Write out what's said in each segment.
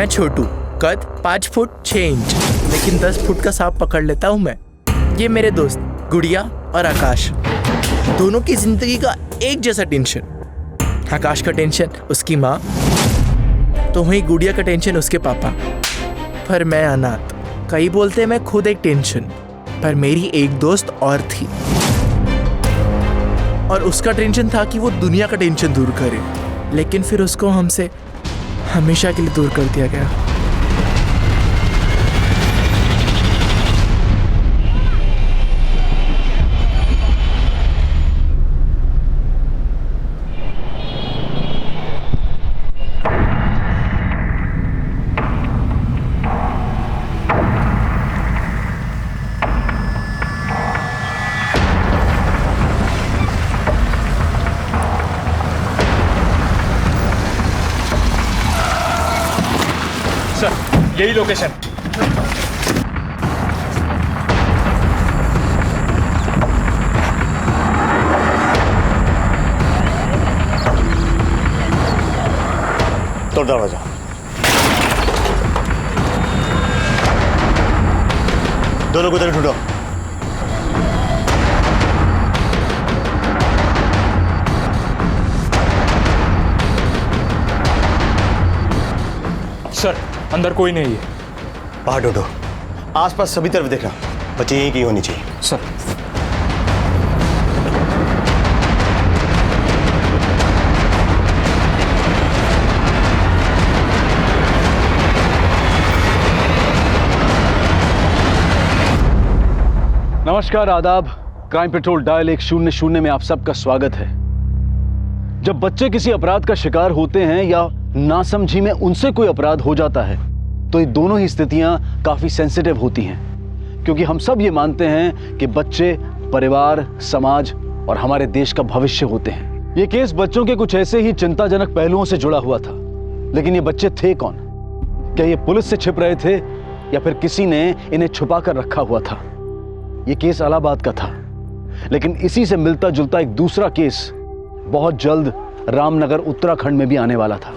मैं छोटू, कद 5 foot 6 inch, लेकिन 10 फुट का सांप पकड़ लेता हूँ मैं। ये मेरे दोस्त गुड़िया और आकाश, दोनों की जिंदगी का एक जैसा टेंशन। आकाश का टेंशन उसकी माँ, तो वहीं गुड़िया का टेंशन उसके पापा। पर मैं अनाथ, कई बोलते मैं खुद एक टेंशन, पर मेरी एक दोस्त और थी, और उसका टेंशन था कि वो दुनिया का टेंशन दूर करे, लेकिन फिर उसको हमसे हमेशा के लिए दूर कर दिया गया। यही लोकेशन। तोड़ दरवाजा। दोनों को उधर ढूंढो। सर, अंदर कोई नहीं है। बाहर ढूंढो, आसपास सभी तरफ देखना, बच्चे यहीं की होनी चाहिए। सर। नमस्कार, आदाब। क्राइम पेट्रोल डायल 100 में आप सबका स्वागत है। जब बच्चे किसी अपराध का शिकार होते हैं या नासमझी में उनसे कोई अपराध हो जाता है, तो ये दोनों ही स्थितियां काफी सेंसिटिव होती हैं, क्योंकि हम सब ये मानते हैं कि बच्चे परिवार, समाज और हमारे देश का भविष्य होते हैं। ये केस बच्चों के कुछ ऐसे ही चिंताजनक पहलुओं से जुड़ा हुआ था, लेकिन ये बच्चे थे कौन? क्या ये पुलिस से छिप रहे थे या फिर किसी ने इन्हें छुपा कर रखा हुआ था? ये केस इलाहाबाद का था, लेकिन इसी से मिलता जुलता एक दूसरा केस बहुत जल्द रामनगर उत्तराखंड में भी आने वाला था।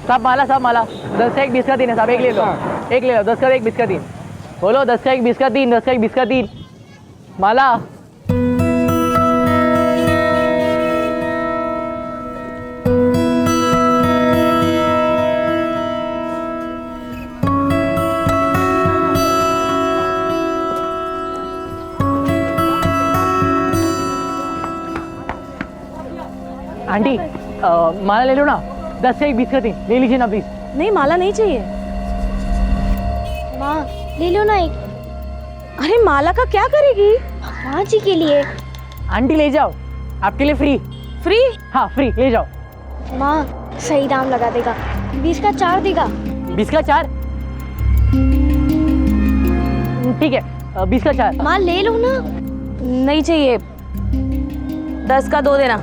साहब माला 10 का 1 20 का 3 है साहब। एक ले लो 10 का 1 20 का 3। बोलो 10 का 1 20 का 3, 10 का 1 20 का 3। माला आंटी, माला ले लो ना, 10 का 1 20 का 3 ले लीजिए ना प्लीज। नहीं, माला नहीं चाहिए। माँ ले लो ना एक। अरे माला का क्या करेगी? माँ जी के लिए। आंटी ले जाओ, आपके लिए फ्री। फ्री? हाँ फ्री, ले जाओ। माँ सही दाम लगा देगा, 20 का 4 देगा। 20 का 4? ठीक है, 20 का 4। माँ ले लो ना। नहीं चाहिए, 10 का 2 देना।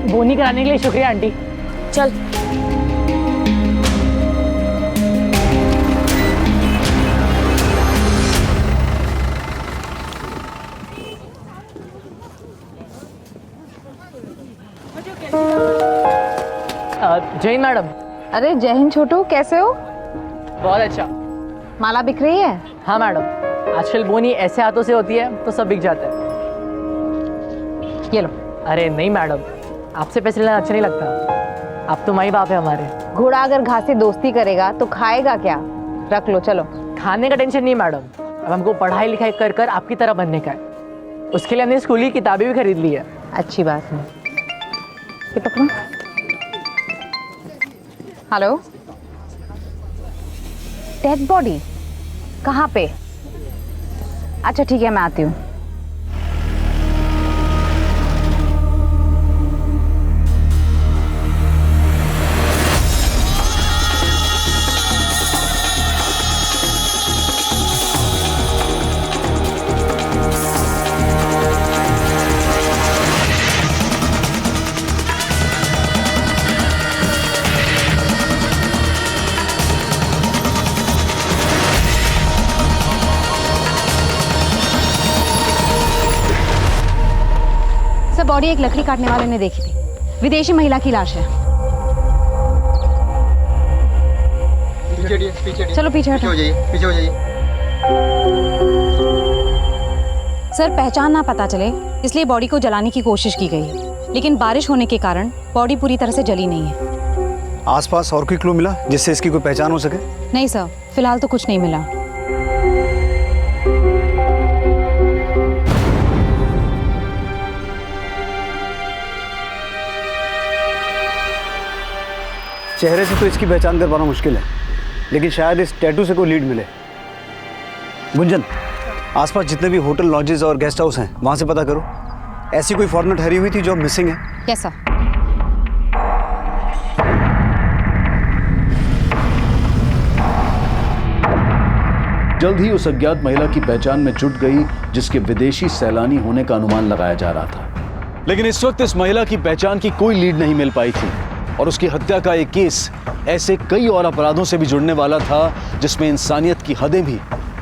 बोनी कराने के लिए शुक्रिया आंटी। चल। जय हिंद मैडम। अरे जय हिंद छोटू, कैसे हो? बहुत अच्छा। माला बिक रही है? हाँ मैडम, आजकल बोनी ऐसे हाथों से होती है तो सब बिक जाता है। ये लो। अरे नहीं मैडम, आपसे पैसे लेना अच्छा नहीं लगता, आप तो माई बाप है हमारे। घोड़ा अगर घास से दोस्ती करेगा तो खाएगा क्या? रख लो, चलो। खाने का टेंशन नहीं मैडम, अब हमको पढ़ाई लिखाई कर कर आपकी तरह बनने का है। उसके लिए हमने स्कूल की किताबें भी खरीद ली है। अच्छी बात है। ये पकड़ो। हेलो, डेड बॉडी कहाँ पे? अच्छा ठीक है, मैं आती हूँ। बॉडी एक लकड़ी काटने वाले ने देखी थी। विदेशी महिला की लाश है। चलो पीछे हटो। पीछे हो जाइए। सर, पहचान ना पता चले इसलिए बॉडी को जलाने की कोशिश की गई है, लेकिन बारिश होने के कारण बॉडी पूरी तरह से जली नहीं है। आसपास और कोई क्लू मिला जिससे इसकी कोई पहचान हो सके? नहीं सर, फिलहाल तो कुछ नहीं मिला। चेहरे से तो इसकी पहचान कर पाना मुश्किल है, लेकिन शायद इस टैटू से कोई लीड मिले। गुंजन, आसपास जितने भी होटल, लॉजेस और गेस्ट हाउस हैं वहां से पता करो। ऐसी कोई फॉरेनर ठहरी हुई थी जो मिसिंग है? Yes sir. जल्द ही उस अज्ञात महिला की पहचान में जुट गई जिसके विदेशी सैलानी होने का अनुमान लगाया जा रहा था। लेकिन इस वक्त इस महिला की पहचान की कोई लीड नहीं मिल पाई थी और उसकी हत्या का एक केस ऐसे कई और अपराधों से भी जुड़ने वाला था जिसमें इंसानियत की हदें भी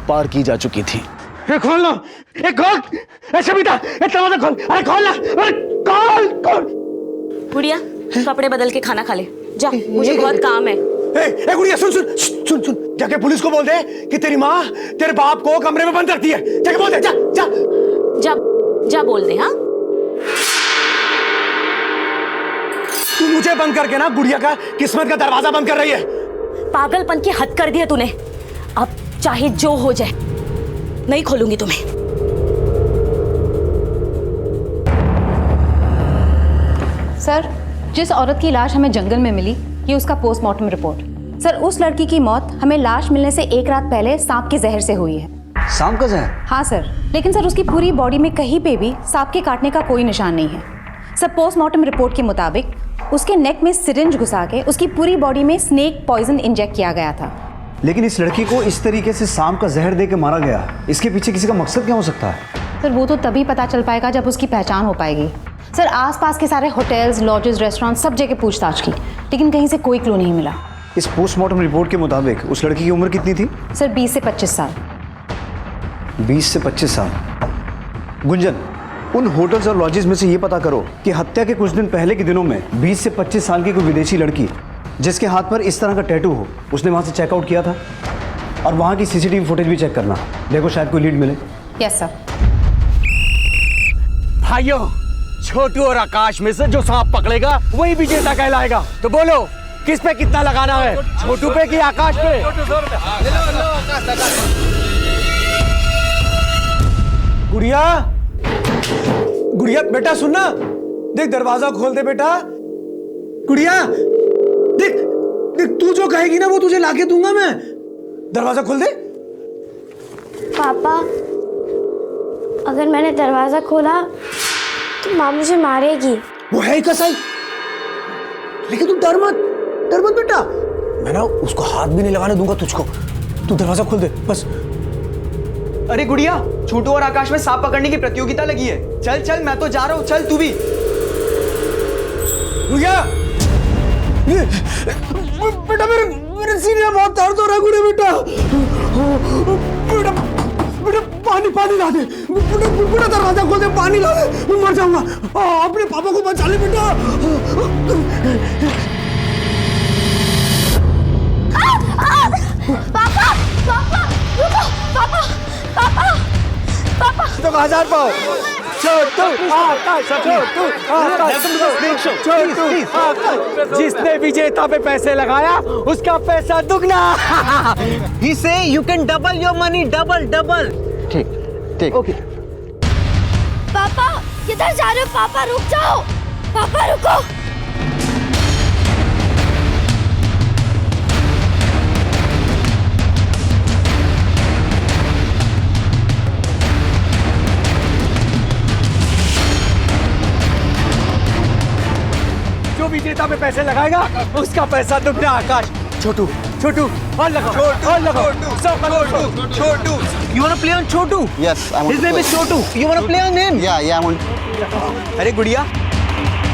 पार की जा चुकी थी। खोल खोल, ऐसे भी था, दरवाजा खोल, अरे खोल ना, अरे खोल। गुड़िया, कपड़े बदल के खाना खा ले जा, मुझे बहुत काम है। ए गुड़िया, सुन, जाके पुलिस को बोल दे कि तेरी माँ तेरे बाप को कमरे में बंद रखती है। जाके बोल दे, जा बोल दे। हाँ, तू मुझे बंद करके ना गुड़िया का किस्मत का दरवाजा बंद कर रही है। पागलपन की हद कर दी है तूने। अब चाहे जो हो जाए, नहीं खोलूंगी तुम्हें। सर, जिस औरत की लाश हमें जंगल में मिली, ये उसका पोस्टमार्टम रिपोर्ट। सर, उस लड़की की मौत हमें लाश मिलने से एक रात पहले सांप के जहर से हुई है। सांप का जहर? हाँ सर, लेकिन सर उसकी पूरी बॉडी में कहीं पे भी सांप के काटने का कोई निशान नहीं है। सर, पोस्टमार्टम रिपोर्ट के मुताबिक उसके नेक में सिरिंज घुसा के उसकी पूरी बॉडी में स्नेक पॉइजन इंजेक्ट किया गया था। लेकिन इस लड़की को इस तरीके से सांप का जहर दे के मारा गया, इसके पीछे किसी का मकसद क्या हो सकता है? सर, वो तो तभी पता चल पाएगा जब उसकी पहचान हो पाएगी। सर, आसपास के सारे होटल्स, लॉजेस, रेस्टोरेंट सब जगह पूछताछ की, लेकिन कहीं से कोई क्लू नहीं मिला। इस पोस्टमार्टम रिपोर्ट के मुताबिक उस लड़की की उम्र कितनी थी? सर, 20 से 25 साल। 20 से 25 साल। गुंजन, उन होटल्स और लॉजेस में से ये पता करो कि हत्या के कुछ दिन पहले के दिनों में 20 से 25 साल की कोई विदेशी लड़की जिसके हाथ पर इस तरह का टैटू हो, उसने वहां से चेकआउट किया था। और वहां की सीसीटीवी फुटेज भी चेक करना, देखो शायद कोई लीड मिले। Yes sir. भाइयों, छोटू और आकाश में से जो सांप पकड़ेगा वही विजेता कहलाएगा। तो बोलो, किस पे कितना लगाना है, छोटू पे कि आकाश पे? गुड़िया बेटा सुनना, देख दरवाजा खोल दे बेटा। गुड़िया देख, तू जो कहेगी ना वो तुझे लाके दूंगा मैं। दरवाजा खोल दे। पापा, अगर मैंने दरवाजा खोला तो माँ मुझे मारेगी। वो है ही कसाई, लेकिन तू डर मत बेटा। मैं ना उसको हाथ भी नहीं लगाने दूंगा तुझको। तू दरवाजा खोल दे बस। अरे गुड़िया, छोटू और आकाश में सांप पकड़ने की प्रतियोगिता लगी है। चल मैं तो जा रहा हूँ, चल तू भी। गुड़िया, बेटा मेरे सीने में बहुत दर्द हो रहा है। गुड़िया बेटा पानी ला दे। बेटा दरवाजा खोल दे, पानी ला दे, मैं मर जाऊंगा। अपने पापा को बचा ले बेटा। तो 1000 पाओ। जिसने विजेता पे पैसे लगाया उसका पैसा दुगना। He say you can double your money, double. ठीक ओके। पापा, किधर जा रहे हो? पापा रुक जाओ, पापा रुको। जो विजेता पे पैसे लगाएगा उसका पैसा दुगना। आकाश, छोटू और लगाओ। छोटू, you wanna play on Chhotu? Yes, I want His to name play. is Chhotu. You wanna play on him? Yeah, I want. अरे गुड़िया,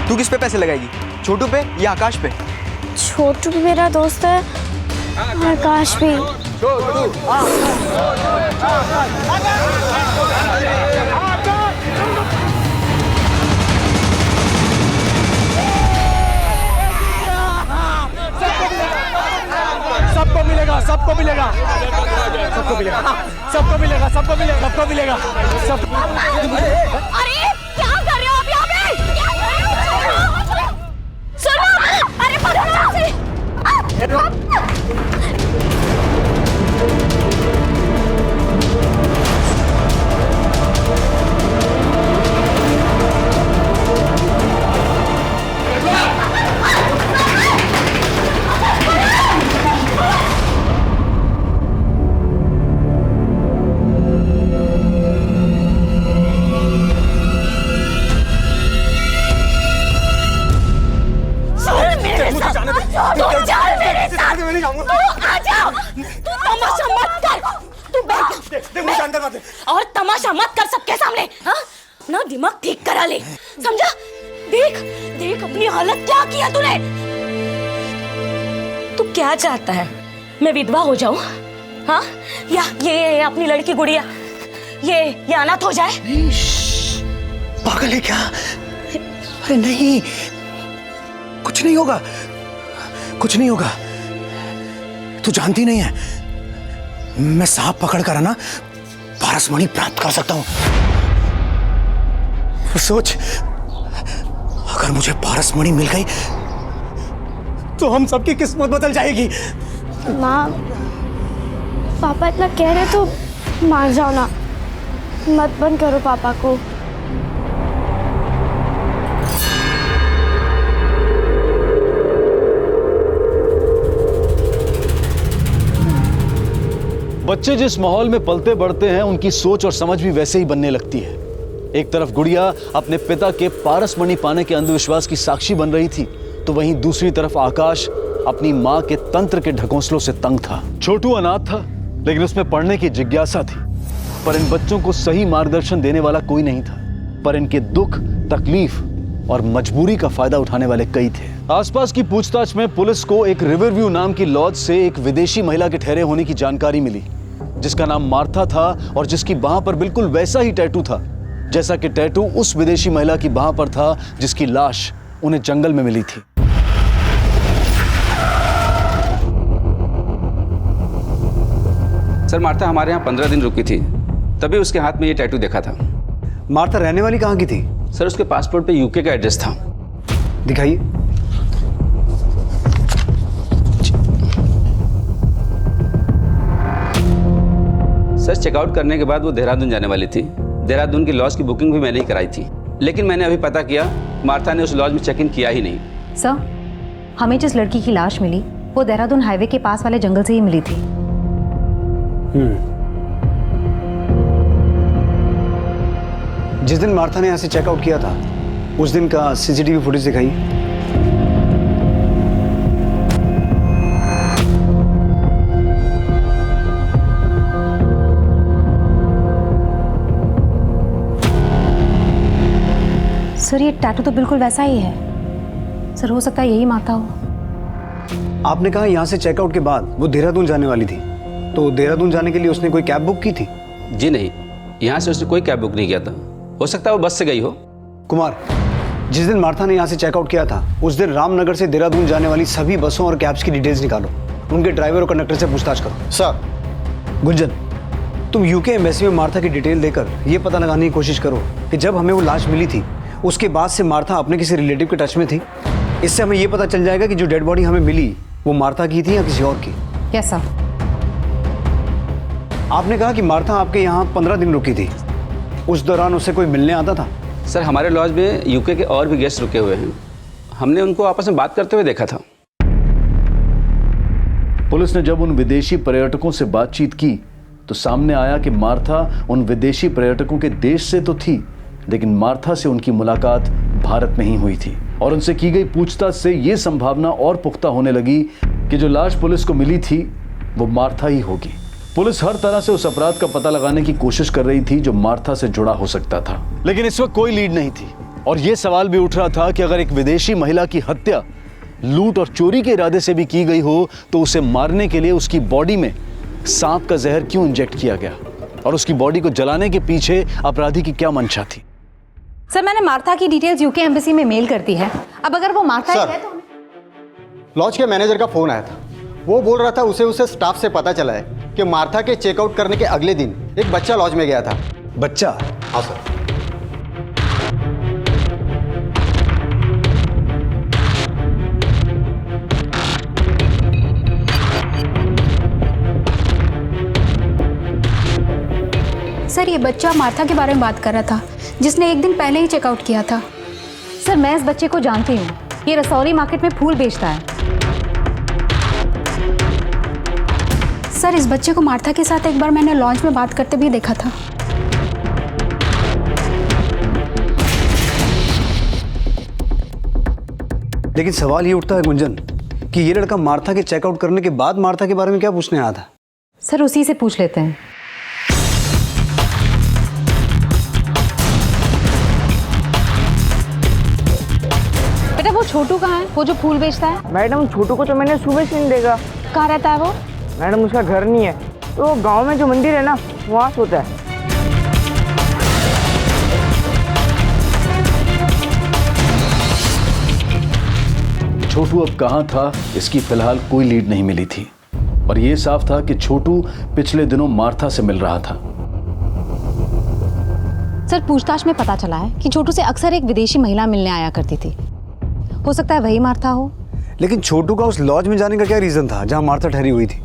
तू किस पे पैसे लगाएगी, छोटू पे या आकाश पे? छोटू भी मेरा दोस्त है, आकाश भी। मिलेगा, सबको मिलेगा, सबको मिलेगा, सबको मिलेगा, सबको मिलेगा, सबको मिलेगा, सब। अरे क्या कर रहे हो आप यहाँ पे? क्या कर रहे हो? सुनो, अरे पकड़ो इसे। और तमाशा मत कर सबके सामने, हाँ? ना दिमाग ठीक करा ले, समझा? देख देख अपनी हालत क्या किया तूने। तू क्या चाहता है, मैं विधवा हो जाऊं, हाँ? या ये अपनी लड़की गुड़िया ये अनाथ हो जाए? पागल है क्या? अरे नहीं, कुछ नहीं होगा, कुछ नहीं होगा। तू जानती नहीं है, मैं सांप पकड़ कर ना पारसमणि प्राप्त कर सकता हूं। सोच, अगर मुझे पारसमणि मिल गई तो हम सबकी किस्मत बदल जाएगी। माँ, पापा इतना कह रहे तो मान जाओ ना, मत बंद करो पापा को। बच्चे जिस माहौल में पलते बढ़ते हैं उनकी सोच और समझ भी वैसे ही बनने लगती है। एक तरफ गुड़िया अपने पिता के पारसमणि पाने के अंधविश्वास की साक्षी बन रही थी, तो वहीं दूसरी तरफ आकाश अपनी मां के तंत्र के ढकोसलों से तंग था। छोटू अनाथ था, लेकिन उसमें पढ़ने की जिज्ञासा थी, पर इन बच्चों को सही मार्गदर्शन देने वाला कोई नहीं था। पर इनके दुख, तकलीफ और मजबूरी का फायदा उठाने वाले कई थे। आसपास की पूछताछ में पुलिस को एक रिवरव्यू नाम की लॉज से एक विदेशी महिला के ठहरे होने की जानकारी मिली, जिसका नाम मार्था था और जिसकी बाह पर बिल्कुल वैसा ही टैटू था जैसा कि टैटू उस विदेशी महिला की बाह पर था जिसकी लाश उन्हें जंगल में मिली थी। सर, मार्था हमारे यहाँ 15 दिन रुकी थी, तभी उसके हाथ में ये टैटू देखा था। मार्था रहने वाली कहाँ की थी? सर, उसके पासपोर्ट पे यूके का एड्रेस था। दिखाइए। सर, चेकआउट करने के बाद वो देहरादून जाने वाली थी। देहरादून की लॉज की बुकिंग भी मैंने ही कराई थी, लेकिन मैंने अभी पता किया मार्था ने उस लॉज में चेक इन किया ही नहीं। सर, हमें जिस लड़की की लाश मिली वो देहरादून हाईवे के पास वाले जंगल से ही मिली थी। जिस दिन मार्था ने यहाँ से चेकआउट किया था उस दिन का सीसीटीवी फुटेज दिखाइए। सर, ये टैटू तो बिल्कुल वैसा ही है। सर, हो सकता है यही माता हो। आपने कहा यहाँ से चेकआउट के बाद वो देहरादून जाने वाली थी, तो देहरादून जाने के लिए उसने कोई कैब बुक की थी? जी नहीं, यहाँ से उसने कोई कैब बुक नहीं किया था। हो सकता है वो बस से गई हो। कुमार, जिस दिन मार्था ने यहाँ से चेकआउट किया था उस दिन रामनगर से देहरादून जाने वाली सभी बसों और कैब्स की डिटेल्स निकालो, उनके ड्राइवर और कंडक्टर से पूछताछ करो। सर। गुंजन, तुम यूके एम्बेसी में मार्था की डिटेल देकर यह पता लगाने की कोशिश करो कि जब हमें वो लाश मिली थी उसके बाद से मार्था अपने किसी रिलेटिव के टच में थी। इससे हमें यह पता चल जाएगा कि जो डेड बॉडी हमें मिली वो मार्था की थी या किसी और की। Yes sir. आपने कहा कि मार्था आपके यहाँ 15 दिन रुकी थी, उस दौरान उससे कोई मिलने आता था? सर, हमारे लॉज में यूके के और भी गेस्ट रुके हुए हैं, हमने उनको आपस में बात करते हुए देखा था। पुलिस ने जब उन विदेशी पर्यटकों से बातचीत की तो सामने आया कि मार्था उन विदेशी पर्यटकों के देश से तो थी, लेकिन मार्था से उनकी मुलाकात भारत में ही हुई थी। और उनसे की गई पूछताछ से यह संभावना और पुख्ता होने लगी कि जो लाश पुलिस को मिली थी वो मार्था ही होगी। पुलिस हर तरह से उस अपराध का पता लगाने की कोशिश कर रही थी जो मार्था से जुड़ा हो सकता था, लेकिन इस वक्त कोई लीड नहीं थी। और यह सवाल भी उठ रहा था कि अगर एक विदेशी महिला की हत्या लूट और चोरी के इरादे से भी की गई हो तो उसे मारने के लिए उसकी बॉडी में सांप का जहर क्यों इंजेक्ट किया गया, और उसकी बॉडी को जलाने के पीछे अपराधी की क्या मंशा थी। सर, मैंने मार्था की डिटेल्स यूके एम्बेसी में मेल कर दी है। अब अगर वो मार्था ही है तो लॉज के मैनेजर का फोन आया था, वो बोल रहा था उसे स्टाफ से पता चला है कि मार्था के चेकआउट करने के अगले दिन एक बच्चा लॉज में गया था। बच्चा? हाँ सर। सर, ये बच्चा मार्था के बारे में बात कर रहा था, जिसने एक दिन पहले ही चेकआउट किया था। सर, मैं इस बच्चे को जानती हूँ। ये रसौली मार्केट में फूल बेचता है। सर, इस बच्चे को मार्था के साथ एक बार मैंने लॉन्च में बात करते भी देखा था। लेकिन सवाल ये उठता है गुंजन कि ये लड़का मार्था के चेकआउट करने के बाद मार्था के बारे में क्या पूछने आया था? सर, उसी से पूछ लेते हैं। बेटा, वो छोटू कहाँ है? वो जो फूल बेचता है? मैडम, छोटू को तो मैंने सुबह से नहीं देखा। कहाँ रहता है वो? मैडम, उसका घर नहीं है, तो गांव में जो मंदिर है ना, वहाँ सोता है। छोटू अब कहाँ था, इसकी फिलहाल कोई लीड नहीं मिली थी, और यह साफ था कि छोटू पिछले दिनों मार्था से मिल रहा था। सर, पूछताछ में पता चला है कि छोटू से अक्सर एक विदेशी महिला मिलने आया करती थी। हो सकता है वही मार्था हो। लेकिन छोटू का उस लॉज में जाने का क्या रीजन था जहां मार्था ठहरी हुई थी?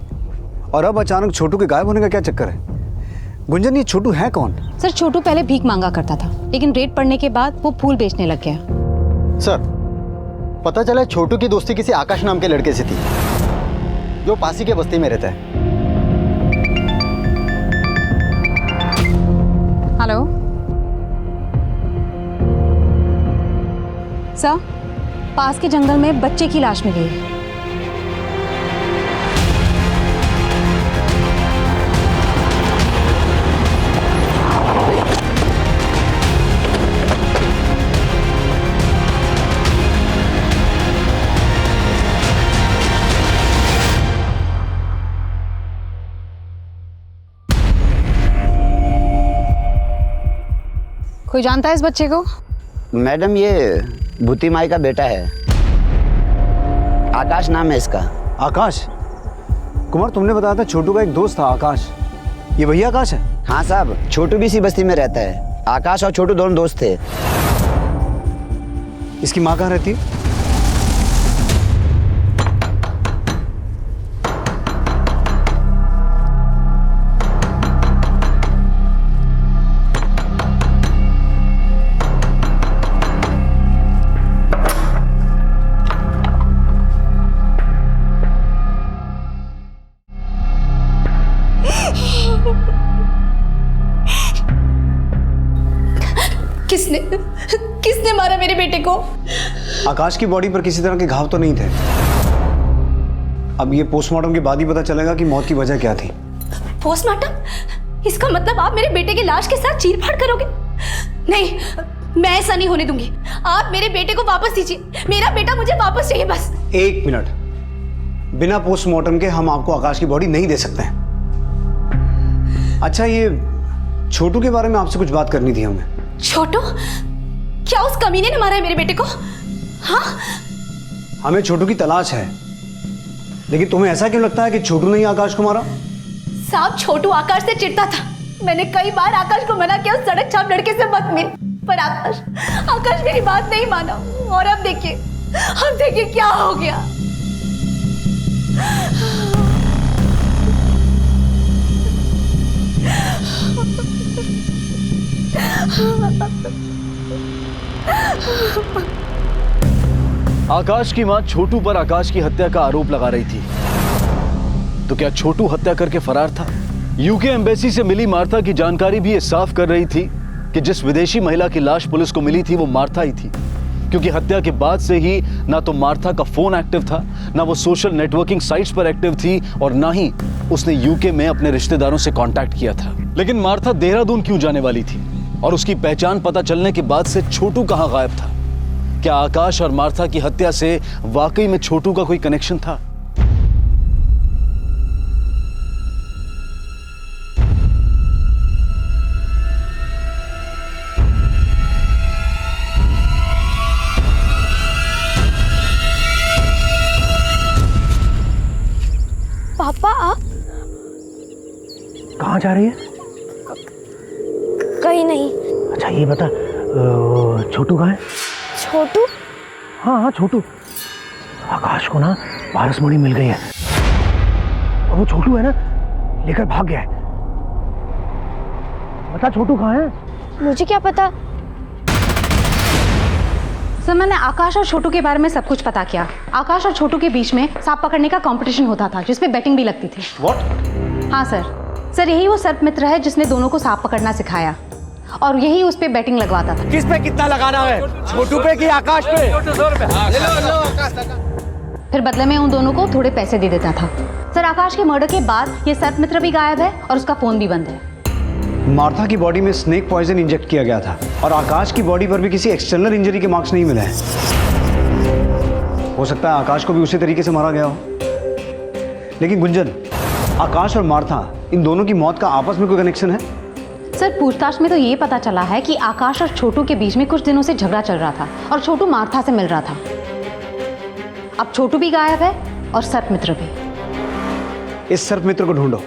और अब अचानक छोटू के गायब होने का क्या चक्कर है? गुंजन, ये छोटू है कौन? सर, छोटू पहले भीख मांगा करता था, लेकिन रेड पड़ने के बाद वो फूल बेचने लग गया। सर, पता चला है छोटू की दोस्ती किसी आकाश नाम के लड़के से थी, जो पासी के बस्ती में रहता है। हेलो सर, पास के जंगल में बच्चे की लाश मिली है। कोई जानता है इस बच्चे को? मैडम, ये भूती माई का बेटा है, आकाश नाम है इसका। आकाश? कुमार, तुमने बताया था छोटू का एक दोस्त था आकाश। ये वही आकाश है? हाँ साहब, छोटू भी इसी बस्ती में रहता है। आकाश और छोटू दोनों दोस्त थे। इसकी माँ कहाँ रहती है? किसने मारा मेरे बेटे को? आकाश की बॉडी पर किसी तरह के घाव तो नहीं थे। अब ये पोस्टमार्टम के बाद ही पता चलेगा कि मौत की वजह क्या थी। पोस्टमार्टम? इसका मतलब आप मेरे बेटे की लाश के साथ चीर-फाड़ करोगे? नहीं, मैं ऐसा नहीं होने दूंगी। आप मेरे बेटे को वापस दीजिए। मेरा बेटा मुझे वापस चाहिए, बस। एक मिनट, बिना पोस्टमार्टम के हम आपको आकाश की बॉडी नहीं दे सकते हैं। अच्छा, ये छोटू के बारे में आपसे कुछ बात करनी थी हमें। छोटू? क्या उस कमीने ने मारा है मेरे बेटे को? हाँ? हमें छोटू की तलाश है, लेकिन तुम्हें ऐसा क्यों लगता है कि छोटू ने ही आकाश को मारा? साहब, छोटू आकाश से चिढ़ता था। मैंने कई बार आकाश को मना किया उस सड़क छाप लड़के से मत मिल, पर आकाश मेरी बात नहीं माना। और अब देखिए क्या हो गया। आकाश की मां छोटू पर आकाश की हत्या का आरोप लगा रही थी, तो क्या छोटू हत्या करके फरार था? यूके एम्बेसी से मिली मार्था की जानकारी भी ये साफ कर रही थी कि जिस विदेशी महिला की लाश पुलिस को मिली थी वो मार्था ही थी, क्योंकि हत्या के बाद से ही ना तो मार्था का फोन एक्टिव था, ना वो सोशल नेटवर्किंग साइट्स पर एक्टिव थी, और ना ही उसने यूके में अपने रिश्तेदारों से कांटेक्ट किया था। लेकिन मार्था देहरादून क्यों जाने वाली थी, और उसकी पहचान पता चलने के बाद से छोटू कहां गायब था? क्या आकाश और मार्था की हत्या से वाकई में छोटू का कोई कनेक्शन था? कहाँ जा रही है? कहीं नहीं। अच्छा ये बता, छोटू कहाँ है? छोटू? हाँ हाँ छोटू। आकाश को ना पारसमणि मिल गई है और वो छोटू है ना लेकर भाग गया है। बता छोटू कहाँ है? मुझे क्या पता। सर मैंने आकाश और छोटू के बारे में सब कुछ पता किया। आकाश और छोटू के बीच में सांप पकड़ने का कंपटीशन होता था जिसमें बेटिंग भी लगती थी। What? हाँ सर यही वो सर्प मित्र है जिसने दोनों को सांप पकड़ना सिखाया और यही उस पे बेटिंग लगवाता था। किस पे कितना लगाना है, छोटू पे कि आकाश पे? फिर बदले में उन दोनों को थोड़े पैसे दे देता था। सर आकाश के मर्डर के बाद ये सर्प मित्र भी गायब है और उसका फोन भी बंद है। मार्था की बॉडी में स्नेक पॉइजन इंजेक्ट किया गया था और आकाश की बॉडी पर भी किसी एक्सटर्नल इंजरी के मार्क्स नहीं मिले हैं। हो सकता है आकाश को भी उसी तरीके से मारा गया हो। लेकिन गुंजन, आकाश और मार्था इन दोनों की मौत का आपस में कोई कनेक्शन है? सर पूछताछ में तो ये पता चला है कि आकाश और छोटू के बीच में कुछ दिनों से झगड़ा चल रहा था और छोटू मार्था से मिल रहा था। अब छोटू भी गायब है और सर्प मित्र भी। इस सर्प मित्र को ढूंढो।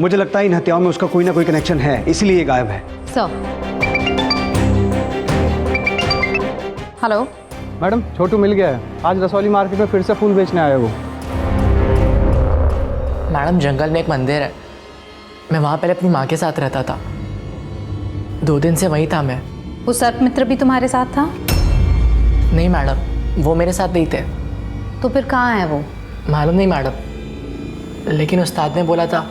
मुझे लगता है इन हत्याओं में उसका कोई ना कोई कनेक्शन है, इसीलिए ये गायब है। सर हेलो मैडम, छोटू मिल गया है। आज रसौली मार्केट में फिर से फूल बेचने आया वो। मैडम जंगल में एक मंदिर है, मैं वहाँ पहले अपनी माँ के साथ रहता था। 2 दिन से वहीं था मैं। वो सर्प मित्र भी तुम्हारे साथ था? नहीं मैडम, वो मेरे साथ नहीं थे। तो फिर कहाँ है वो? मालूम नहीं मैडम, लेकिन उस्ताद ने बोला था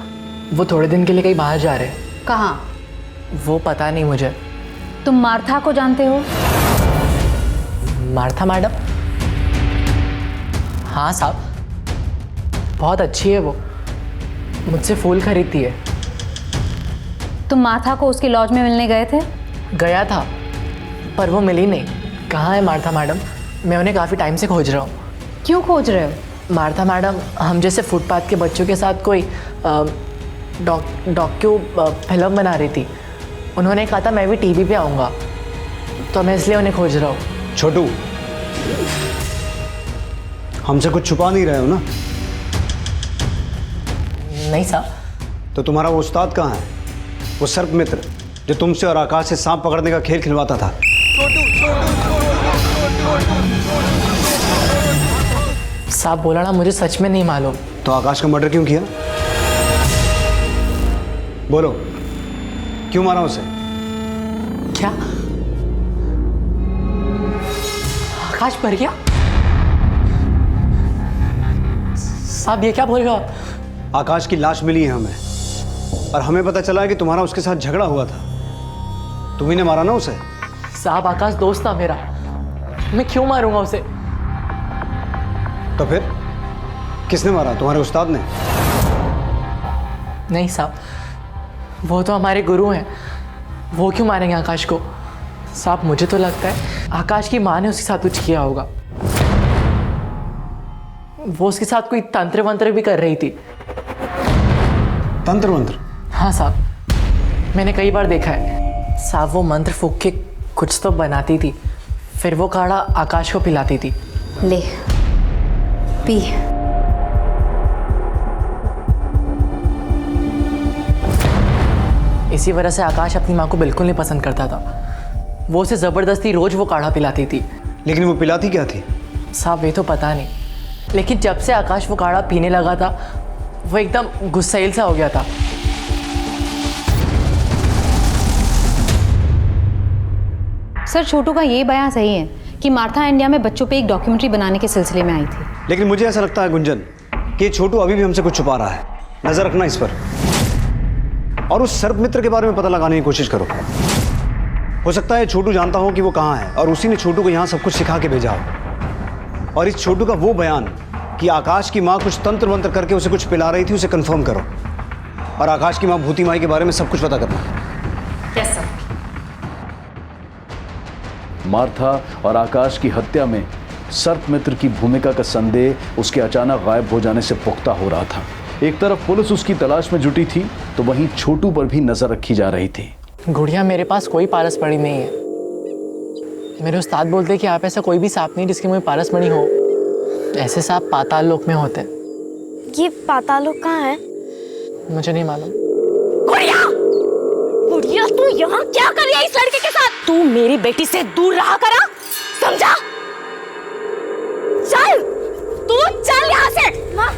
वो थोड़े दिन के लिए कहीं बाहर जा रहे हैं। कहाँ? वो पता नहीं मुझे। तुम मार्था को जानते हो? Martha madam? हाँ साहब, बहुत अच्छी है वो, मुझसे फूल खरीदती है। तुम मार्था को उसके लॉज में मिलने गए थे? गया था पर वो मिली नहीं। कहाँ है मार्था मैडम? मैं उन्हें काफ़ी टाइम से खोज रहा हूँ। क्यों खोज रहे हो? मार्था मैडम हम जैसे फुटपाथ के बच्चों के साथ कोई डॉक्यू फिल्म बना रही थी। उन्होंने कहा था मैं भी टीवी पे आऊँगा, तो मैं इसलिए उन्हें खोज रहा हूँ। छोटू, हमसे कुछ छुपा नहीं रहे हो ना? नहीं साहब। तो तुम्हारा वो उस्ताद कहाँ है, वो सर्प मित्र जो तुमसे और आकाश से सांप पकड़ने का खेल खिलवाता था? साहब बोला ना, मुझे सच में नहीं मालूम। तो आकाश का मर्डर क्यों किया? बोलो, क्यों मारा उसे? क्या आकाश मर गया? साहब ये क्या बोल रहे हो आप? आकाश की लाश मिली है हमें और हमें पता चला है कि तुम्हारा उसके साथ झगड़ा हुआ था। तुम्ही ने मारा ना उसे? साहब आकाश दोस्त था मेरा, मैं क्यों मारूंगा उसे? तो फिर किसने मारा? तुम्हारे उस्ताद ने? नहीं साहब, वो तो हमारे गुरु हैं, वो क्यों मारेंगे आकाश को? साहब मुझे तो लगता है आकाश की माँ ने उसके साथ कुछ किया होगा। वो उसके साथ कोई तंत्र वंत्र भी कर रही थी। तंत्र वंत्र? हाँ साहब, मैंने कई बार देखा है। साहब वो मंत्र फूंक के कुछ तो बनाती थी, फिर वो काढ़ा आकाश को पिलाती थी। ले पी। इसी वजह से आकाश अपनी माँ को बिल्कुल नहीं पसंद करता था। वो उसे ज़बरदस्ती रोज वो काढ़ा पिलाती थी। लेकिन वो पिलाती क्या थी? साहब ये तो पता नहीं, लेकिन जब से आकाश वो काढ़ा पीने लगा था वो एकदम गुस्सैल सा हो गया था। सर छोटू का ये बयान सही है कि मार्था इंडिया में बच्चों पे एक डॉक्यूमेंट्री बनाने के सिलसिले में आई थी। लेकिन मुझे ऐसा लगता है गुंजन कि छोटू अभी भी हमसे कुछ छुपा रहा है। नजर रखना इस पर और उस सर्प मित्र के बारे में पता लगाने की कोशिश करो। हो सकता है छोटू जानता हो कि वो कहाँ है और उसी ने छोटू को यहाँ सब कुछ सिखा के भेजा हो। और इस छोटू का वो बयान कि आकाश की माँ कुछ तंत्र वंत्र करके उसे कुछ पिला रही थी, उसे कंफर्म करो। और आकाश की माँ भूती माई के बारे में सब कुछ पता करना। Yes sir. मार्था और आकाश की हत्या में सर्प मित्र की भूमिका का संदेह उसके अचानक गायब हो जाने से पुख्ता हो रहा था। एक तरफ पुलिस उसकी तलाश में जुटी थी तो वहीं छोटू पर भी नजर रखी जा रही थी। गुड़िया मेरे पास कोई पारस पड़ी नहीं है। मेरे उस्ताद बोलते कि आप ऐसा कोई भी सांप नहीं जिसकी मुझे पारस मणि हो। ऐसे सांप पाताल लोक में होते हैं। ये पाताल लोक कहाँ है? मुझे नहीं मालूम। गुड़िया, गुड़िया तू यहाँ क्या कर रही है इस लड़के के साथ? तू मेरी बेटी से दूर रहा करा, समझा? चल, तू चल यहाँ से। माँ।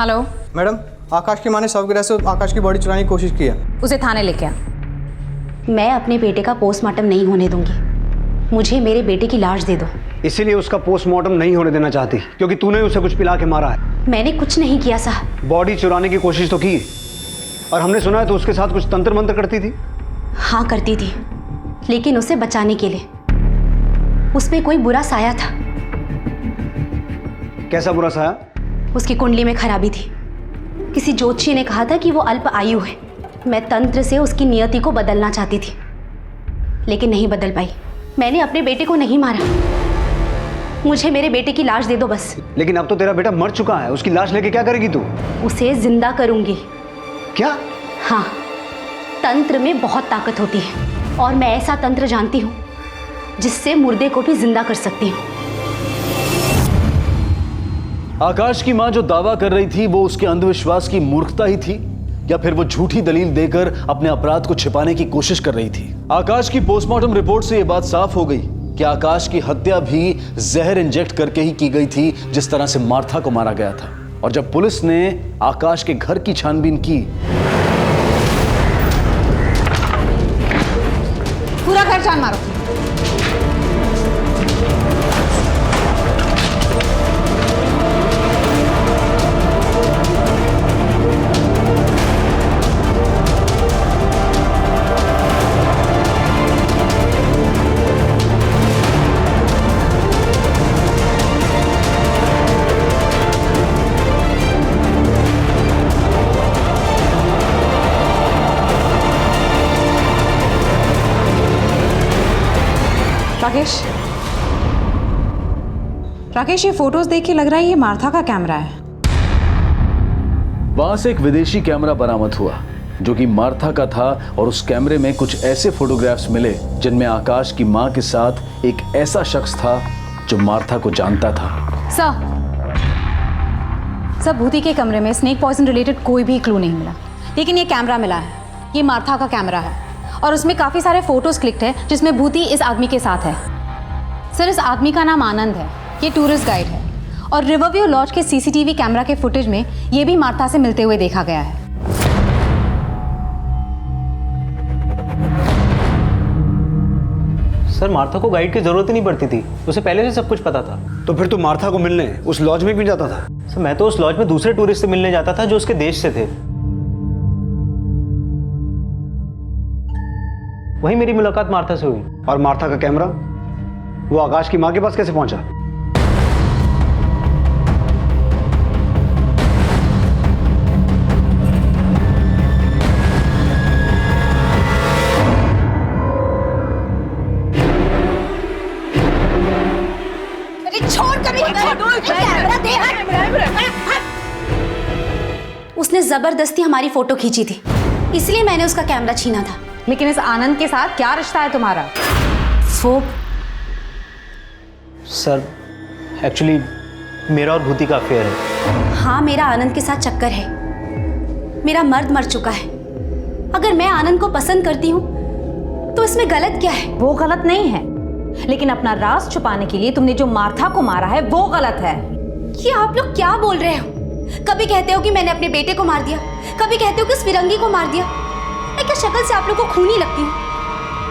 हेलो मैडम, आकाश की माँ ने शवगिरा से आकाश की बॉडी चुराने की कोशिश की है। उसे थाने लेके आ। मैं अपने बेटे का पोस्टमार्टम नहीं होने दूंगी। मुझे मेरे बेटे की लाश दे दो। इसीलिए उसका पोस्टमार्टम नहीं होने देना चाहती, क्योंकि तूने उसे कुछ पिला के मारा है। मैंने कुछ नहीं किया साहब। बॉडी चुराने की कोशिश तो की, और हमने सुना है तो उसके साथ कुछ तंत्र मंत्र करती थी। हाँ करती थी, लेकिन उसे बचाने के लिए। उसमें कोई बुरा साया था। कैसा बुरा साया? उसकी कुंडली में खराबी थी। किसी ज्योतिषी ने कहा था कि वो अल्प आयु है। मैं तंत्र से उसकी नियति को बदलना चाहती थी, लेकिन नहीं बदल पाई। मैंने अपने बेटे को नहीं मारा। मुझे मेरे बेटे की लाश दे दो बस। लेकिन अब तो तेरा बेटा मर चुका है, उसकी लाश लेके क्या करेगी तू? उसे जिंदा करूंगी। क्या? हाँ, तंत्र में बहुत ताकत होती है, और मैं ऐसा तंत्र जानती हूँ जिससे मुर्दे को भी जिंदा कर सकती हूँ। आकाश की मां जो दावा कर रही थी वो उसके अंधविश्वास की मूर्खता ही थी, या फिर वो झूठी दलील देकर अपने अपराध को छिपाने की कोशिश कर रही थी? आकाश की पोस्टमार्टम रिपोर्ट से यह बात साफ हो गई कि आकाश की हत्या भी जहर इंजेक्ट करके ही की गई थी, जिस तरह से मार्था को मारा गया था। और जब पुलिस ने आकाश के घर की छानबीन की, पूरा घर छान मारो। राकेश, ये फोटोज देख के लग रहा है ये मार्था का कैमरा है। वहां से एक विदेशी कैमरा बरामद हुआ जो कि मार्था का था, और उस कैमरे में कुछ ऐसे फोटोग्राफ्स मिले जिनमें आकाश की मां के साथ एक ऐसा शख्स था जो मार्था को जानता था। सर, भूति के कमरे में स्नेक पॉइजन रिलेटेड कोई भी क्लू नहीं मिला, लेकिन ये कैमरा मिला है। ये मार्था का कैमरा है और उसमें काफी सारे फोटोज क्लिक्ड है जिसमें भूति इस आदमी के साथ है। सर, इस आदमी का नाम आनंद है। ये टूरिस्ट गाइड है, और रिवरव्यू लॉज के सीसीटीवी कैमरा के फुटेज में ये भी मार्था से मिलते हुए देखा गया है। सर, मार्था को गाइड की जरूरत ही नहीं पड़ती थी, उसे पहले से सब कुछ पता था। तो फिर तू मार्था को मिलने उस लॉज में भी जाता था? सर, मैं तो उस लॉज में दूसरे टूरिस्ट से मिलने जाता था जो उसके देश से थे। वहीं मेरी मुलाकात मार्था से हुई। और मार्था का कैमरा वो आकाश की मां के पास कैसे पहुंचा? उसने जबरदस्ती हमारी फोटो खींची थी, इसलिए मैंने उसका कैमरा छीना था। लेकिन इस आनंद के साथ क्या रिश्ता है तुम्हारा? वो सर, एक्चुअली मेरा और भूति का अफेयर है। हाँ, मेरा आनंद के साथ चक्कर है। मेरा मर्द मर चुका है। अगर मैं आनंद को पसंद करती हूँ तो इसमें गलत क्या है? वो गलत नहीं है, लेकिन अपना राज छुपाने के लिए तुमने जो मार्था को मारा है वो गलत है। ये आप लोग क्या बोल रहे हो? कभी कहते हो कि मैंने अपने बेटे को मार दिया, कभी कहते हो कि उस फिरंगी को मार दिया। मैं क्या शक्ल से आप लोग को खूनी लगती हूँ?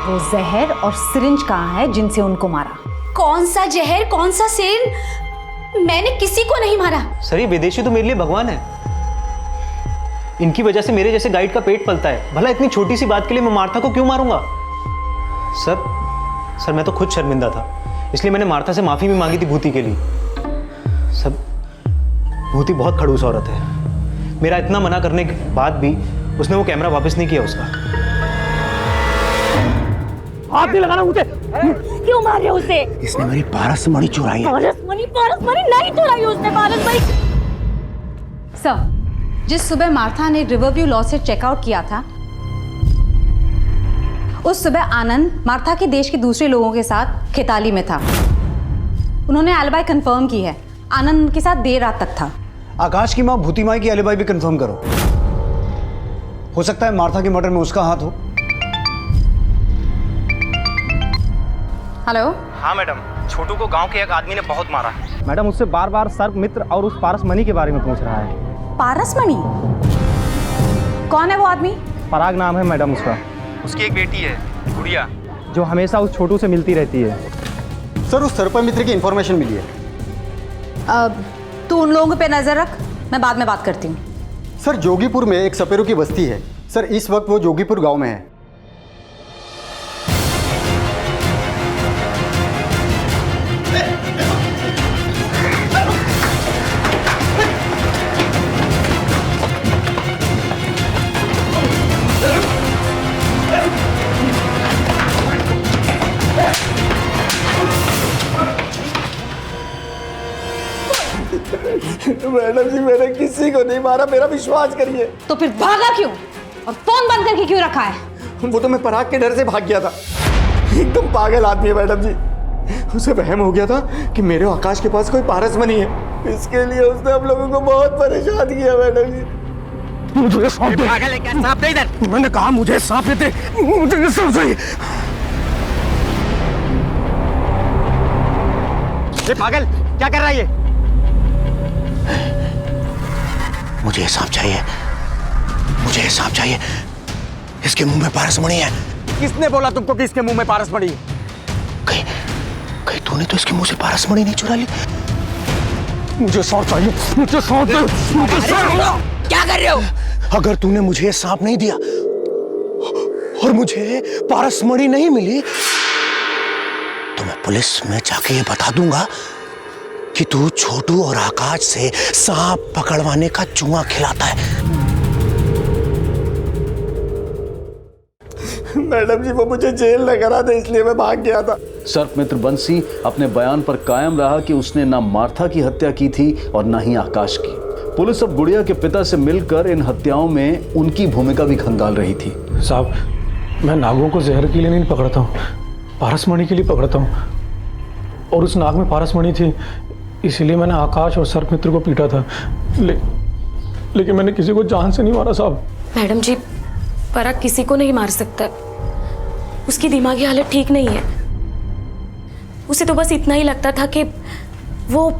वो जहर और सिरिंज कहाँ है जिनसे उनको मारा? कौन सा जहर, कौन सा सिरिंज? मैंने किसी को नहीं मारा। सर, ये विदेशी तो मेरे लिए भगवान है। इनकी वजह से मेरे जैसे गाइड का पेट पलता है। भला इतनी छोटी सी बात के लिए मैं मार्था को क्यों मारूंगा? सर, मैं तो खुद शर्मिंदा था, इसलिए मैंने मार्था से माफी भी मांगी थी भूति के लिए। सर, भूति बहुत खड़ूस औरत है। मेरा इतना मना करने के बाद भी उसने वो कैमरा वापस नहीं किया उसका। हाथ नहीं लगाना मुझे। क्यों मार रहे हो उसे? इसने मेरी पारस मणि चुराई है। पारस मणि नहीं चुराई उसने, पारस मणि। सर, जिस सुबह मार्था ने रिवरव्यू लॉज से चेकआउट किया था, उस सुबह आनंद मार्था के देश के दूसरे लोगों के साथ खिताली में था। उन्होंने एलिबाई कंफर्म की है। आनंद उनके साथ देर रात तक था। आकाश की माँ भूती माई की एलिबाई भी कंफर्म करो। हो सकता है मार्था के मर्डर में उसका हाथ हो। हेलो। हाँ मैडम, छोटू को गांव के एक आदमी ने बहुत मारा है। मैडम उससे बार बार सर्प मित्र और उस पारस मणि के बारे में पूछ रहा है। पारस मणि? कौन है वो आदमी? पराग नाम है मैडम उसका। उसकी एक बेटी है गुड़िया, जो हमेशा उस छोटू से मिलती रहती है। सर उस सर्प मित्र की इंफॉर्मेशन मिली है। तू उन लोगों पे नजर रख, मैं बाद में बात करती हूँ। सर जोगीपुर में एक सपेरों की बस्ती है। सर इस वक्त वो जोगीपुर गांव में है। मैडम जी मैंने किसी को नहीं मारा, मेरा विश्वास करिए। तो फिर भागा क्यों और फोन बंद करके क्यों रखा है? वो तो मैं पराग के डर से भाग गया था। एकदम पागल आदमी है मैडम जी। उसे वहम हो गया था कि मेरे आकाश के पास कोई पारस मणि है। इसके लिए उसने हम लोगों को बहुत परेशान किया मैडम जी। मुझे सांप दे। पागल है क्या? सांप दे इधर। मैंने कहा मुझे सांप दे। मुझे सांप चाहिए। ये पागल क्या कर रहा है ये? मुझे सांप चाहिए, मुझे सांप चाहिए। इसके मुंह में पारस मणि है। किसने बोला तुमको कि इसके मुंह में पारस मणि? कहीं तूने तो इसके मुंह से पारस मणि नहीं चुरा ली? मुझे सांप चाहिए, मुझे सांप दे, मुझे सांप। क्या कर रहे हो? अगर तूने मुझे सांप नहीं दिया और मुझे पारस मणि नहीं मिली तो मैं पुलिस में जाके ये बता दूंगा कि तू छोटू और आकाश से सांप पकड़वाने का जुआ खिलाता है। मैडम जी वो मुझे जेल न करा दे, इसलिए मैं भाग गया था। सर्प मित्र बंसी अपने बयान पर कायम रहा कि उसने ना मार्था की हत्या की थी और ना ही आकाश की। पुलिस अब गुड़िया के पिता से मिलकर इन हत्याओं में उनकी भूमिका भी खंगाल रही थी। साहब, मैं नागों को जहर के लिए नहीं पकड़ता हूँ, पारस मणि के लिए पकड़ता हूँ। और उस नाग में पारस मणि थी, इसीलिए मैंने आकाश और सर्प मित्र को पीटा था। लेकिन मैंने किसी को जान से नहीं मारा साहब। मैडम जी, पराग किसी को नहीं मार सकता। उसकी दिमागी हालत ठीक नहीं है। उसे तो बस इतना ही लगता था कि वो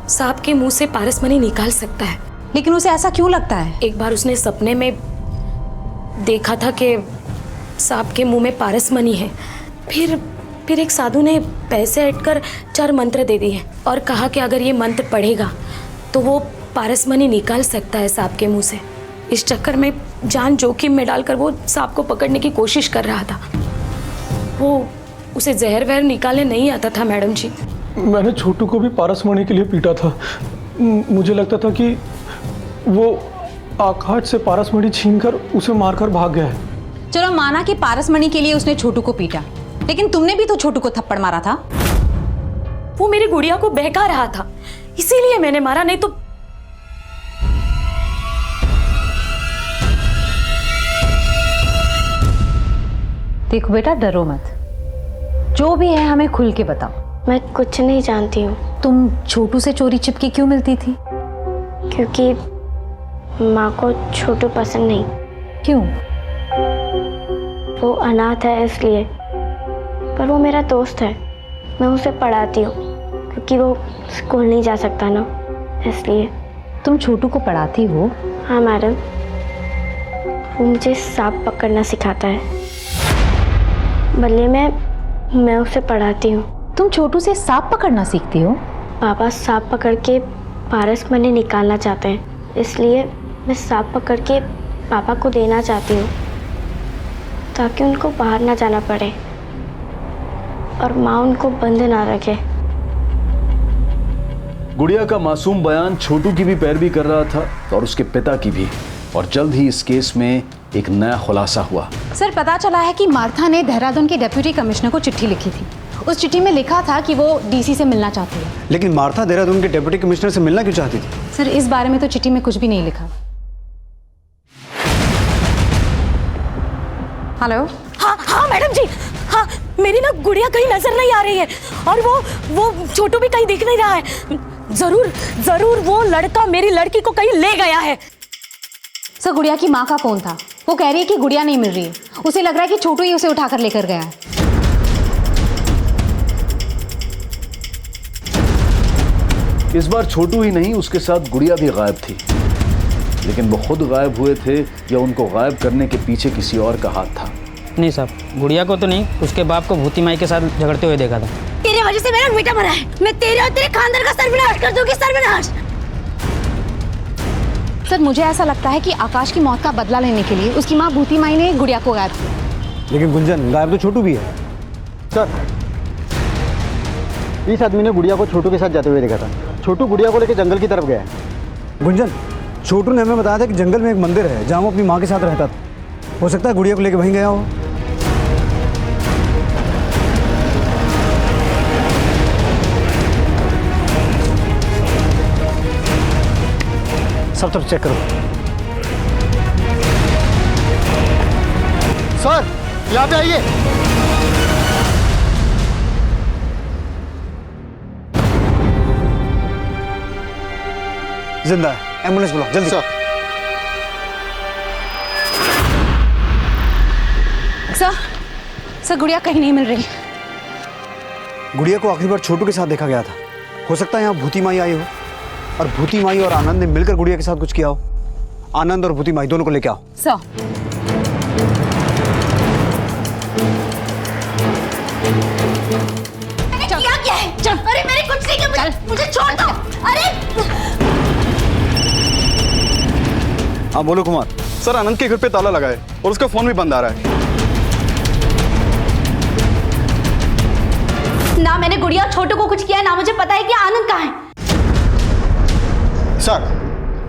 सांप के मुंह से पारस मणि निकाल सकता है। लेकिन उसे ऐसा क्यों लगता है? एक बार उसने सपने में देखा था कि सांप के मुंह में पारस मणि है। फिर एक साधु ने पैसे ऐड 4 मंत्र दे दिए और कहा कि अगर ये मंत्र पढ़ेगा तो वो पारस मणि निकाल सकता है सांप के मुंह से। इस चक्कर में जान जोखिम में डालकर वो सांप को पकड़ने की कोशिश कर रहा था। वो उसे जहर वहर निकालने नहीं आता था मैडम जी। मैंने छोटू को भी पारस मणि के लिए पीटा था। मुझे लगता था कि वो आकाश से पारस मणि छीनकर उसे मारकर भाग गया है। चलो माना कि पारस मणि के लिए उसने छोटू को पीटा, लेकिन तुमने भी तो छोटू को थप्पड़ मारा था। वो मेरी गुड़िया को बहका रहा था, इसीलिए मैंने मारा, नहीं तो। देखो बेटा, डरो मत, जो भी है हमें खुल के बताओ। मैं कुछ नहीं जानती हूँ। तुम छोटू से चोरी छिपके क्यों मिलती थी? क्योंकि माँ को छोटू पसंद नहीं। क्यों? वो अनाथ है इसलिए। पर वो मेरा दोस्त है, मैं उसे पढ़ाती हूँ क्योंकि वो स्कूल नहीं जा सकता ना, इसलिए। तुम छोटू को पढ़ाती हो? हाँ मैडम, वो मुझे सांप पकड़ना सिखाता है, बल्ले मैं उसे पढ़ाती हूँ। तुम छोटू से सांप पकड़ना सीखती हो? पापा सांप पकड़ के पारस मणि निकालना चाहते हैं, इसलिए मैं सांप पकड़ के पापा को देना चाहती हूँ ताकि उनको बाहर ना जाना पड़े और माँ उनको बंद ना रखे। गुड़िया का मासूम बयान छोटू की भी पैरवी कर रहा था और उसके पिता की भी, और जल्द ही इस केस में एक नया खुलासा हुआ। सर पता चला है कि मार्था ने देहरादून के डिप्टी कमिश्नर को चिट्ठी लिखी थी। उस चिट्ठी में लिखा था कि वो डीसी से मिलना चाहती है। लेकिन मार्था देहरादून के डिप्टी कमिश्नर से मिलना क्यों चाहती थी? सर इस बारे में तो चिट्ठी में कुछ भी नहीं लिखा। हेलो। हाँ मैडम जी, हाँ मेरी ना गुड़िया कहीं नजर नहीं आ रही है और वो छोटू भी कहीं दिख नहीं रहा है। जरूर वो लड़का मेरी लड़की को कहीं ले गया है। सर गुड़िया की माँ का फोन था, वो कह रही है कि गुड़िया नहीं मिल रही है। उसे लग रहा है कि छोटू ही उसे उठाकर लेकर गया है। इस बार छोटू ही नहीं, उसके साथ गुड़िया भी गायब थी। लेकिन वो खुद गायब हुए थे या उनको गायब करने के पीछे किसी और का हाथ था? नहीं साहब, गुड़िया को तो नहीं, उसके बाप को भूती माई के साथ झगड़ते हुए देखा था। तेरे वजह से मेरा बेटा मरा है। मैं तेरे और तेरे खानदान का सर्वनाश कर दूंगी, सर्वनाश। सर मुझे ऐसा लगता है कि आकाश की मौत का बदला लेने के लिए उसकी माँ भूती माई ने गुड़िया को गायब किया। लेकिन गुंजन, गायब तो छोटू भी है। सर, इस आदमी ने गुड़िया को छोटू के साथ जाते हुए देखा था। छोटू गुड़िया को लेकर जंगल की तरफ गया है। गुंजन, छोटू ने हमें बताया था कि जंगल में एक मंदिर है जहाँ वो अपनी माँ के साथ रहता था। हो सकता है गुड़िया को लेकर वहीं गया हो। सब तरफ चेक करो। सर, यहाँ पे आइए। जिंदा है, एम्बुलेंस बुलाओ जल्दी। सर गुड़िया कहीं नहीं मिल रही। गुड़िया को आखिरी बार छोटू के साथ देखा गया था। हो सकता है यहाँ भूती माई आई हो और भूती माई और आनंद ने मिलकर गुड़िया के साथ कुछ किया हो। आनंद और भूती माई दोनों को लेके आओ। सर क्या है? अरे मेरे कुछ नहीं किया, मुझे छोड़ दो। अरे हाँ बोलो कुमार। सर, आनंद के घर पे ताला लगा है और उसका फोन भी बंद आ रहा है। ना मैंने गुड़िया और छोटू को कुछ किया, ना मुझे पता है कि आनंद कहाँ है। सर,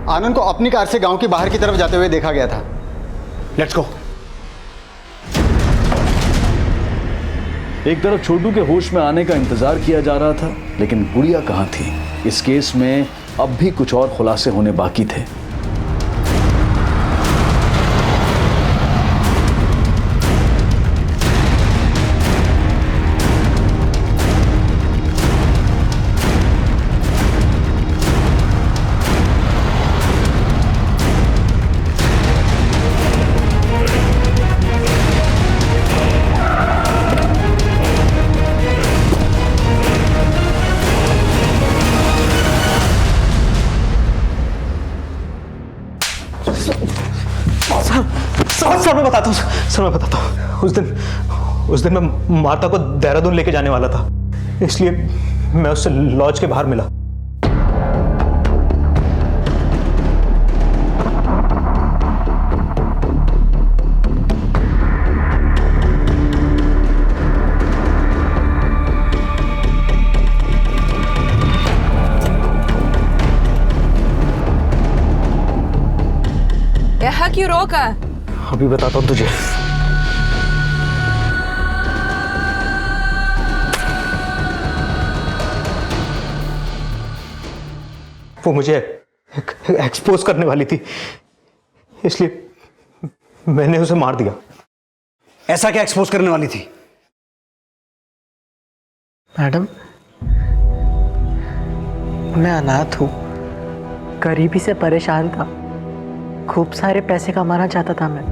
आनंद को अपनी कार से गांव के बाहर की तरफ जाते हुए देखा गया था। Let's go. एक तरफ छोटू के होश में आने का इंतजार किया जा रहा था, लेकिन गुड़िया कहाँ थी? इस केस में अब भी कुछ और खुलासे होने बाकी थे। सर मैं बताता हूँ। उस दिन मैं मार्था को देहरादून लेके जाने वाला था, इसलिए मैं उससे लॉज के बाहर मिला। यहाँ क्यों रोका? अभी बताता हूँ तुझे। वो मुझे एक्सपोज करने वाली थी, इसलिए मैंने उसे मार दिया। ऐसा क्या एक्सपोज करने वाली थी? मैडम, मैं अनाथ हूँ, गरीबी से परेशान था, खूब सारे पैसे कमाना चाहता था मैं।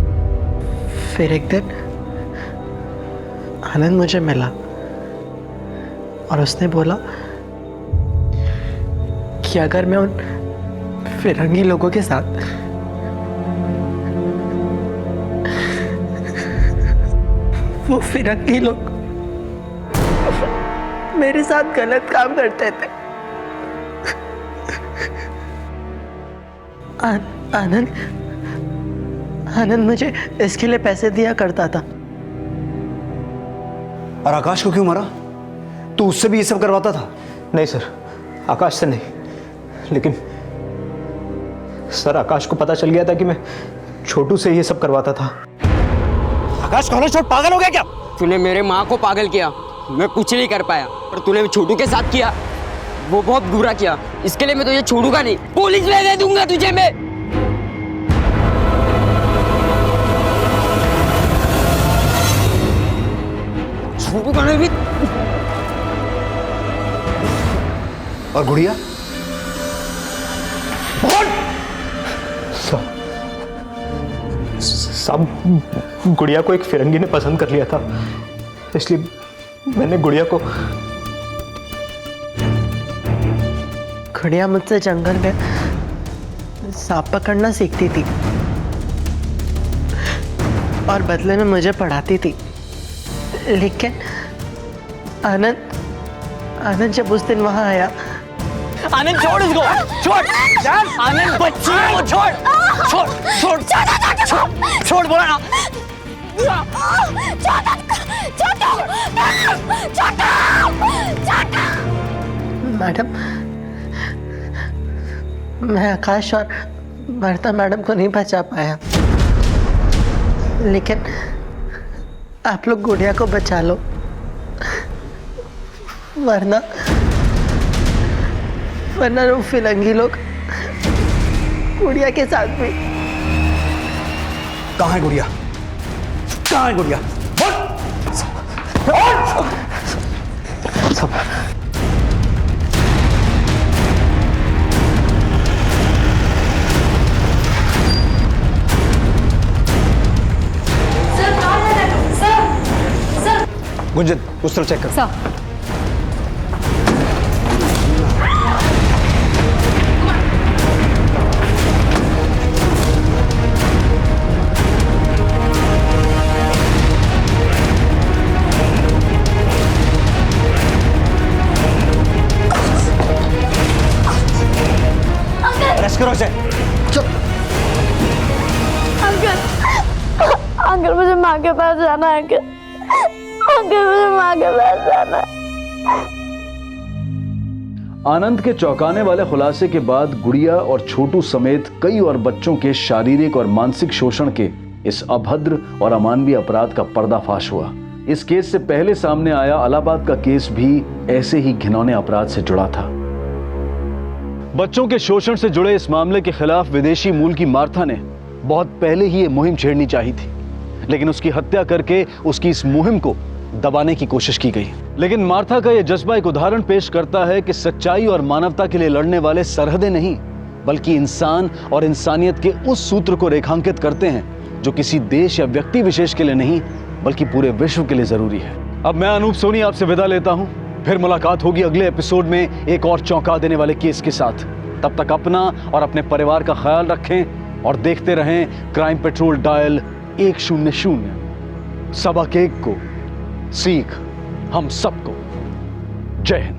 फिर एक दिन आनंद मुझे मिला और उसने बोला कि अगर मैं उन फिरंगी लोगों के साथ वो फिरंगी लोग मेरे साथ गलत काम करते थे। आनंद मुझे इसके लिए पैसे दिया करता था। और आकाश को क्यों मारा? तू उससे भी ये सब करवाता था? नहीं सर, आकाश से नहीं, लेकिन सर आकाश को पता चल गया था कि मैं छोटू से ये सब करवाता था। आकाश कौन छोट पागल हो गया क्या? तूने मेरे माँ को पागल किया, मैं कुछ नहीं कर पाया, पर तूने छोटू के साथ किया, वो बहुत बुरा किया। इसके लिए मैं तुझे छोड़ूंगा नहीं, पुलिस में दे दूंगा तुझे मैं। छोड़ूंगा नहीं भी। और गुड़िया? साहब, गुड़िया को एक फिरंगी ने पसंद कर लिया था, इसलिए मैंने गुड़िया को। गुड़िया मुझसे जंगल में सांप पकड़ना सीखती थी और बदले में मुझे पढ़ाती थी, लेकिन आनंद जब उस दिन वहां आया। आनंद छोड़ इसको, छोड़ आनंद, बच्ची को छोड़, छोड़ छोड़ छोड़ छोड़ बोला ना। मैडम, मैं आकाश और मार्ता मैडम को नहीं बचा पाया, लेकिन आप लोग गुड़िया को बचा लो, वरना वो फिरंगी लोग गुड़िया के साथ भी। कहाँ है गुड़िया? कहाँ है गुड़िया? गुंजन, उस तरफ चेक कर। सर, करो इसे। अंकल मुझे माँ के पास जाना है। अंकल मुझे माँ के पास जाना है। आनंद के चौंकाने वाले खुलासे के बाद गुड़िया और छोटू समेत कई और बच्चों के शारीरिक और मानसिक शोषण के इस अभद्र और अमानवीय अपराध का पर्दाफाश हुआ। इस केस से पहले सामने आया इलाहाबाद का केस भी ऐसे ही घिनौने अपराध से जुड़ा था। बच्चों के शोषण से जुड़े इस मामले के खिलाफ विदेशी मूल की मार्था ने बहुत पहले ही ये मुहिम छेड़नी चाहिए थी, लेकिन उसकी हत्या करके उसकी इस मुहिम को दबाने की कोशिश की गई। लेकिन मार्था का यह जज्बा एक उदाहरण पेश करता है कि सच्चाई और मानवता के लिए लड़ने वाले सरहदें नहीं, बल्कि इंसान और इंसानियत के उस सूत्र को रेखांकित करते हैं जो किसी देश या व्यक्ति विशेष के लिए नहीं, बल्कि पूरे विश्व के लिए जरूरी है। अब मैं अनूप सोनी आपसे विदा लेता हूं, फिर मुलाकात होगी अगले एपिसोड में एक और चौंका देने वाले केस के साथ। तब तक अपना और अपने परिवार का ख्याल रखें और देखते रहें क्राइम पेट्रोल डायल 100। सबक एक को सीख हम सबको। जय हिंद।